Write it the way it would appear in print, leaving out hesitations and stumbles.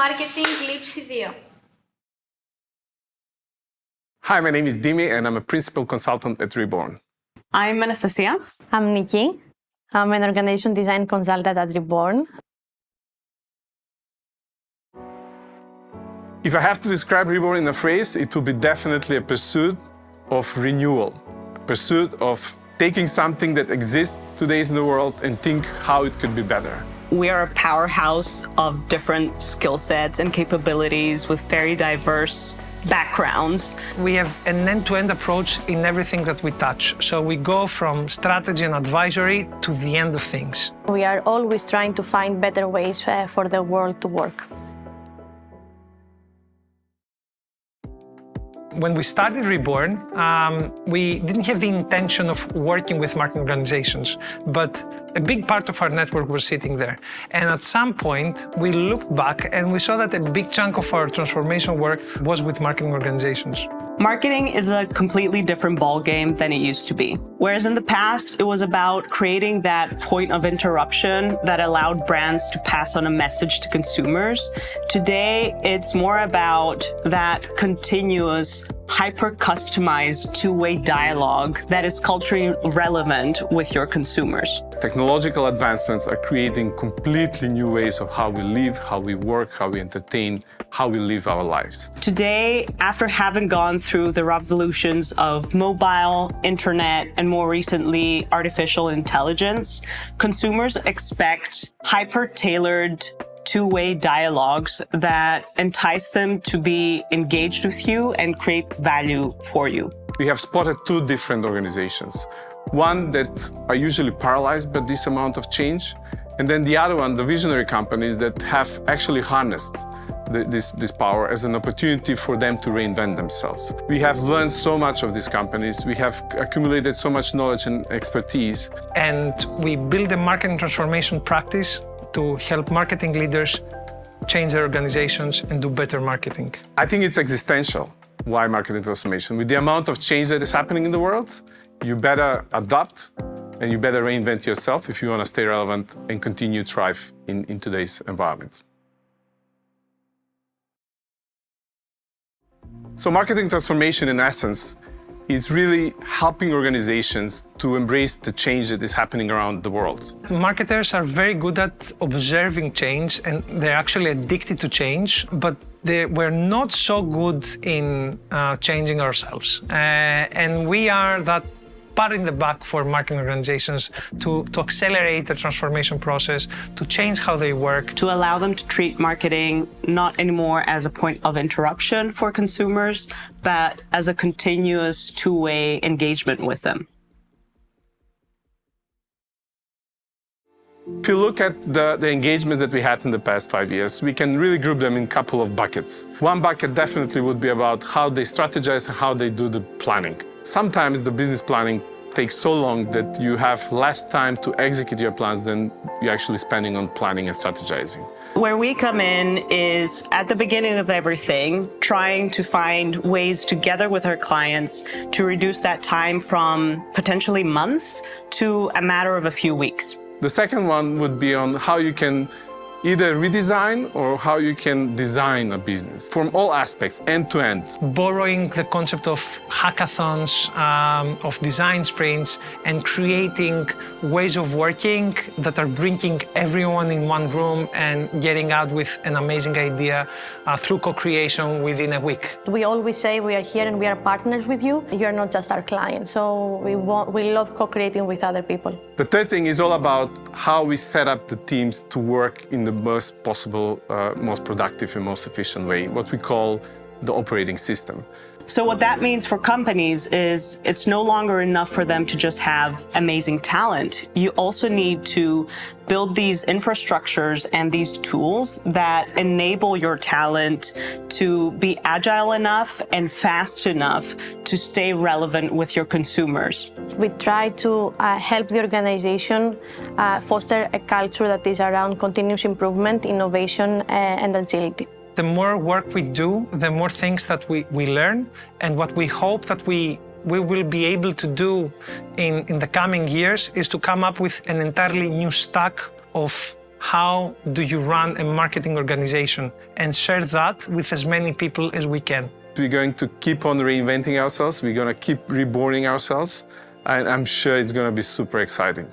Marketing λήψη 2. Hi, my name is Dimi, and I'm a principal consultant at Reborn. I'm Anastasia. I'm Nikki. I'm an organization design consultant at Reborn. If I have to describe Reborn in a phrase, it would be definitely a pursuit of renewal, a pursuit of taking something that exists today in the world and think how it could be better. We are a powerhouse of different skill sets and capabilities with very diverse backgrounds. We have an end-to-end approach in everything that we touch. So we go from strategy and advisory to the end of things. We are always trying to find better ways for the world to work. When we started Reborn, we didn't have the intention of working with marketing organizations, but a big part of our network was sitting there. And at some point, we looked back and we saw that a big chunk of our transformation work was with marketing organizations. Marketing is a completely different ballgame than it used to be. Whereas in the past, it was about creating that point of interruption that allowed brands to pass on a message to consumers. Today, it's more about that continuous, hyper-customized two-way dialogue that is culturally relevant with your consumers. Technological advancements are creating completely new ways of how we live, how we work, how we entertain, how we live our lives. Today, after having gone through the revolutions of mobile, internet, and more recently, artificial intelligence, consumers expect hyper-tailored two-way dialogues that entice them to be engaged with you and create value for you. We have spotted two different organizations. One that are usually paralyzed by this amount of change, and then the other one, the visionary companies that have actually harnessed this power as an opportunity for them to reinvent themselves. We have learned so much of these companies. We have accumulated so much knowledge and expertise. And we build a marketing transformation practice to help marketing leaders change their organizations and do better marketing. I think it's existential. Why marketing transformation? With the amount of change that is happening in the world, you better adapt and you better reinvent yourself if you want to stay relevant and continue to thrive in today's environment. So marketing transformation, in essence, is really helping organizations to embrace the change that is happening around the world. Marketers are very good at observing change, and they're actually addicted to change, but we're not so good in changing ourselves. And we are that pat in the back for marketing organizations to accelerate the transformation process, to change how they work. To allow them to treat marketing not anymore as a point of interruption for consumers, but as a continuous two-way engagement with them. If you look at the engagements that we had in the past 5 years, we can really group them in a couple of buckets. One bucket definitely would be about how they strategize and how they do the planning. Sometimes the business planning takes so long that you have less time to execute your plans than you're actually spending on planning and strategizing. Where we come in is at the beginning of everything, trying to find ways together with our clients to reduce that time from potentially months to a matter of a few weeks. The second one would be on how you can either redesign or how you can design a business from all aspects, end to end. Borrowing the concept of hackathons, of design sprints, and creating ways of working that are bringing everyone in one room and getting out with an amazing idea through co-creation within a week. We always say we are here and we are partners with you. You're not just our client. So we love co-creating with other people. The third thing is all about how we set up the teams to work in the most possible, most productive and most efficient way, what we call the operating system. So what that means for companies is it's no longer enough for them to just have amazing talent. You also need to build these infrastructures and these tools that enable your talent to be agile enough and fast enough to stay relevant with your consumers. We try to help the organization foster a culture that is around continuous improvement, innovation, and agility. The more work we do, the more things that we learn, and what we hope that we will be able to do in the coming years is to come up with an entirely new stack of how do you run a marketing organization, and share that with as many people as we can. We're going to keep on reinventing ourselves. We're going to keep reborning ourselves. And I'm sure it's going to be super exciting.